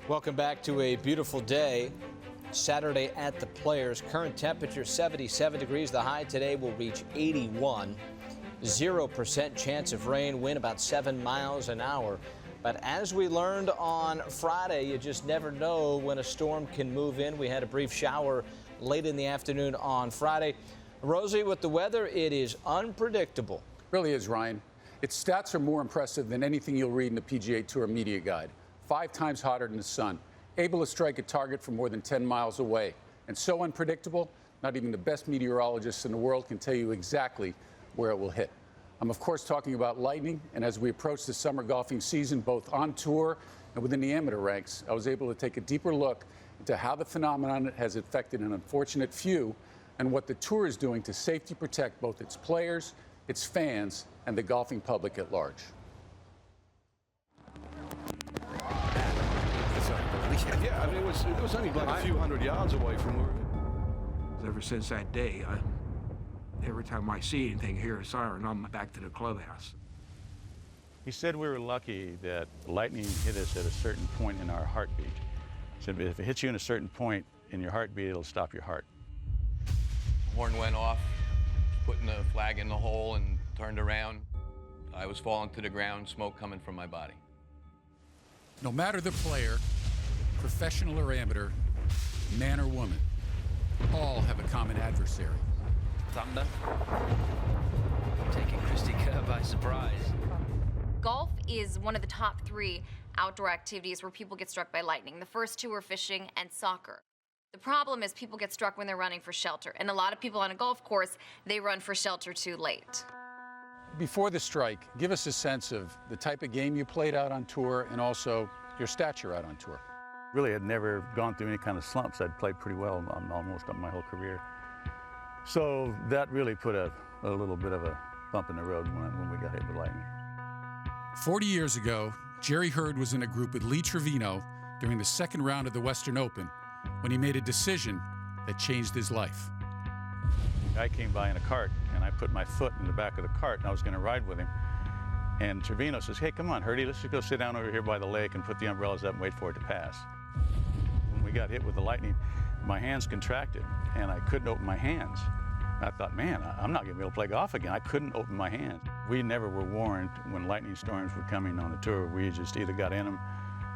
Welcome back to a beautiful day. Saturday at the Players. Current temperature 77 degrees. The high today will reach 81. 0% chance of rain. Wind about 7 miles an hour. But as we learned on Friday, you just never know when a storm can move in. We had a brief shower late in the afternoon on Friday. Rosie, with the weather, it is unpredictable. Really is, Ryan. Its stats are more impressive than anything you'll read in the PGA Tour media guide. 5 times hotter than the sun, able to strike a target from more than 10 miles away, and so unpredictable, not even the best meteorologists in the world can tell you exactly where it will hit. I'm, of course, talking about lightning, and as we approach the summer golfing season, both on tour and within the amateur ranks, I was able to take a deeper look into how the phenomenon has affected an unfortunate few and what the tour is doing to safety protect both its players, its fans, and the golfing public at large. Yeah, I mean, it was only like a few hundred yards away from where. Ever since that day, every time I see anything, hear a siren, I'm back to the clubhouse. He said we were lucky that lightning hit us at a certain point in our heartbeat. He said if it hits you in a certain point in your heartbeat, it'll stop your heart. Horn went off, putting the flag in the hole and turned around. I was falling to the ground, smoke coming from my body. No matter the player, professional or amateur, man or woman, all have a common adversary. Thunder. Taking Christy Kerr by surprise. Golf is one of the top 3 outdoor activities where people get struck by lightning. The first 2 are fishing and soccer. The problem is people get struck when they're running for shelter, and a lot of people on a golf course, they run for shelter too late. Before the strike, give us a sense of the type of game you played out on tour and also your stature out on tour. Really had never gone through any kind of slumps. I'd played pretty well almost my whole career. So that really put a little bit of a bump in the road when we got hit with lightning. 40 years ago, Jerry Hurd was in a group with Lee Trevino during the second round of the Western Open when he made a decision that changed his life. A guy came by in a cart, and I put my foot in the back of the cart, and I was going to ride with him. And Trevino says, hey, come on, Hurdy, let's just go sit down over here by the lake and put the umbrellas up and wait for it to pass. When we got hit with the lightning, my hands contracted, and I couldn't open my hands. I thought, man, I'm not going to be able to play golf again. I couldn't open my hands. We never were warned when lightning storms were coming on the tour. We just either got in them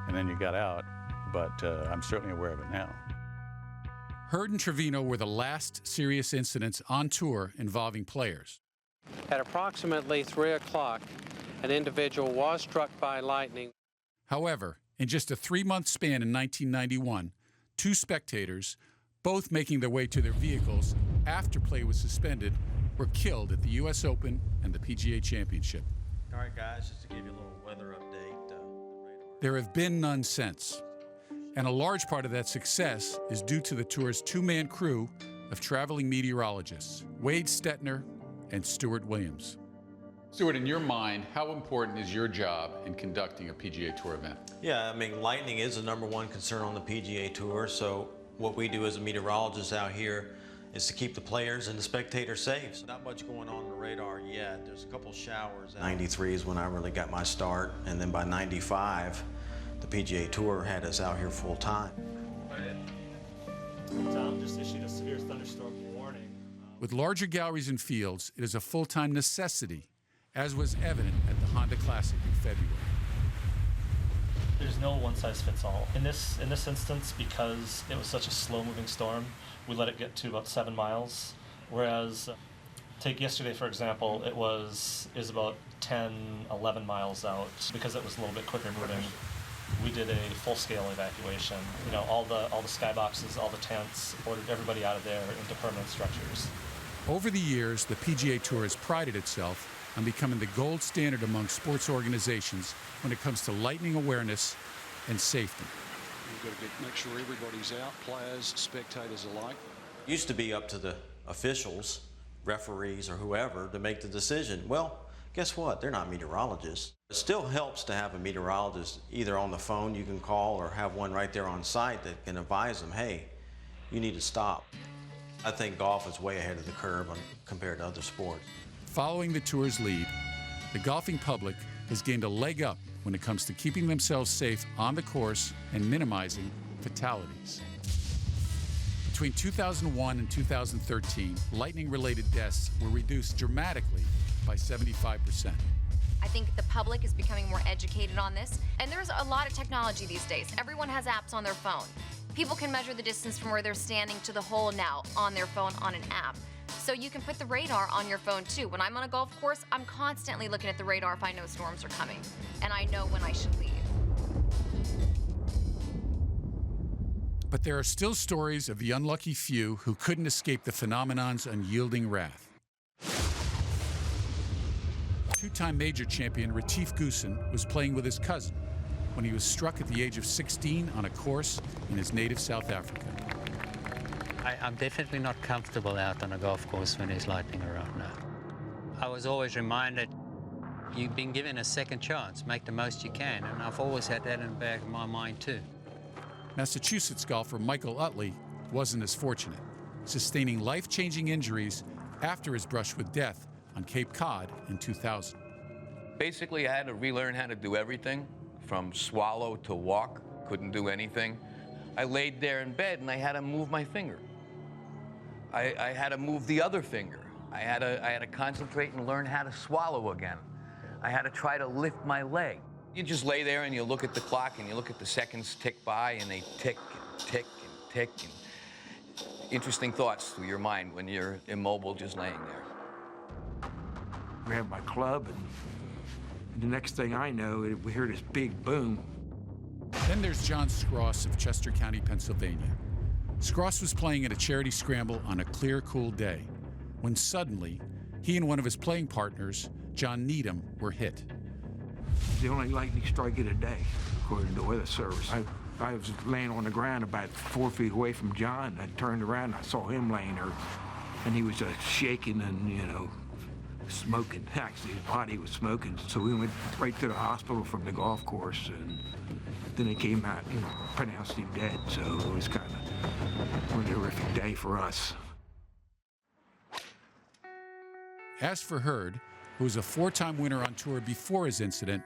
and then you got out, but I'm certainly aware of it now. Hurd and Trevino were the last serious incidents on tour involving players. At approximately 3 o'clock, an individual was struck by lightning. However, in just a 3-month span in 1991, 2 spectators, both making their way to their vehicles after play was suspended, were killed at the U.S. Open and the PGA Championship. All right, guys, just to give you a little weather update. There have been none since, and a large part of that success is due to the tour's 2-man crew of traveling meteorologists, Wade Stetner and Stuart Williams. Stuart, in your mind, how important is your job in conducting a PGA Tour event? Yeah, I mean, lightning is the #1 concern on the PGA Tour, so what we do as a meteorologist out here is to keep the players and the spectators safe. So not much going on the radar yet. There's a couple showers. 93 is when I really got my start, and then by 95, the PGA Tour had us out here full time. Tom just issued a severe thunderstorm warning. With larger galleries and fields, it is a full-time necessity, as was evident at the Honda Classic in February. There's no one-size-fits-all. In this instance, because it was such a slow-moving storm, we let it get to about 7 miles. Whereas, take yesterday for example, it is about 10, 11 miles out. Because it was a little bit quicker moving, we did a full-scale evacuation. You know, all the skyboxes, all the tents, ordered everybody out of there into permanent structures. Over the years, the PGA Tour has prided itself on becoming the gold standard among sports organizations when it comes to lightning awareness and safety. You've got to make sure everybody's out, players, spectators alike. It used to be up to the officials, referees, or whoever to make the decision. Well, guess what? They're not meteorologists. It still helps to have a meteorologist either on the phone you can call or have one right there on site that can advise them, hey, you need to stop. I think golf is way ahead of the curve compared to other sports. Following the tour's lead, the golfing public has gained a leg up when it comes to keeping themselves safe on the course and minimizing fatalities. Between 2001 and 2013, lightning-related deaths were reduced dramatically by 75%. I think the public is becoming more educated on this, and there's a lot of technology these days. Everyone has apps on their phone. People can measure the distance from where they're standing to the hole now on their phone on an app. So you can put the radar on your phone too. When I'm on a golf course, I'm constantly looking at the radar if I know storms are coming, and I know when I should leave. But there are still stories of the unlucky few who couldn't escape the phenomenon's unyielding wrath. Two-time major champion Retief Goosen was playing with his cousin when he was struck at the age of 16 on a course in his native South Africa. I'm definitely not comfortable out on a golf course when there's lightning around now. I was always reminded, you've been given a second chance, make the most you can, and I've always had that in the back of my mind too. Massachusetts golfer Michael Utley wasn't as fortunate, sustaining life-changing injuries after his brush with death on Cape Cod in 2000. Basically, I had to relearn how to do everything, from swallow to walk, couldn't do anything. I laid there in bed and I had to move my finger. I had to move the other finger. I had to concentrate and learn how to swallow again. I had to try to lift my leg. You just lay there and you look at the clock and you look at the seconds tick by and they tick and tick and tick. And interesting thoughts through your mind when you're immobile just laying there. Grabbed my club, and the next thing I know, we hear this big boom. Then there's John Scross of Chester County, Pennsylvania. Scross was playing at a charity scramble on a clear, cool day when suddenly he and one of his playing partners, John Needham, were hit. The only lightning strike of the day, according to the Weather Service. I was laying on the ground about 4 feet away from John. I turned around and I saw him laying there, and he was shaking and, smoking. Actually, his body was smoking. So we went right to the hospital from the golf course, and then they came out and pronounced him dead. So it was kind of a horrific day for us. As for Hurd, who was a 4-time winner on tour before his incident,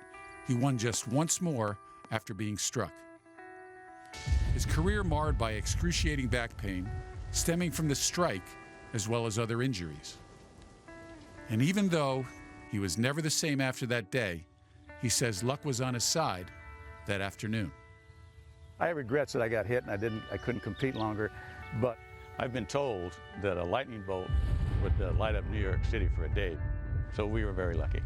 he won just once more after being struck. His career marred by excruciating back pain, stemming from the strike, as well as other injuries. And even though he was never the same after that day, he says luck was on his side that afternoon. I have regrets that I got hit and I couldn't compete longer, but I've been told that a lightning bolt would light up New York City for a day, so we were very lucky.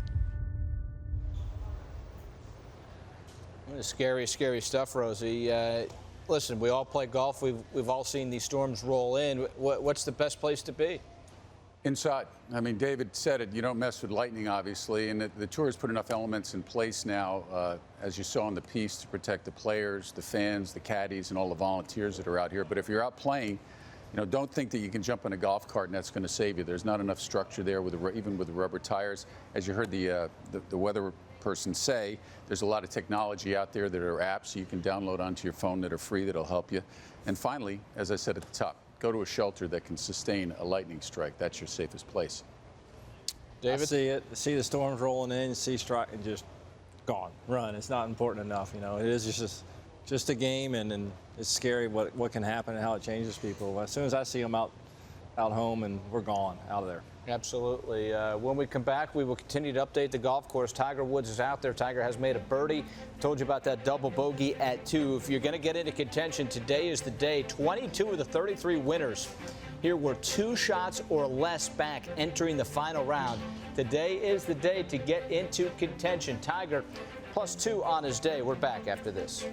Scary, scary stuff, Rosie. Listen, we all play golf. We've all seen these storms roll in. What's the best place to be? Inside. I mean, David said it, you don't mess with lightning, obviously, and the tour has put enough elements in place now, as you saw in the piece, to protect the players, the fans, the caddies, and all the volunteers that are out here. But if you're out playing, don't think that you can jump on a golf cart and that's going to save you. There's not enough structure there, even with the rubber tires. As you heard the weather person say, there's a lot of technology out there that are apps you can download onto your phone that are free that'll help you. And finally, as I said at the top, go to a shelter that can sustain a lightning strike. That's your safest place. David? I see it. See the storms rolling in, see strike, and just gone. Run. It's not important enough. It is just a game, and it's scary what can happen and how it changes people. As soon as I see them out home, and we're gone out of there. Absolutely. When we come back, we will continue to update the golf course. Tiger Woods is out there. Tiger has made a birdie. Told you about that double bogey at 2. If you're going to get into contention, today is the day. 22 of the 33 winners here were 2 shots or less back entering the final round. Today is the day to get into contention. Tiger +2 on his day. We're back after this.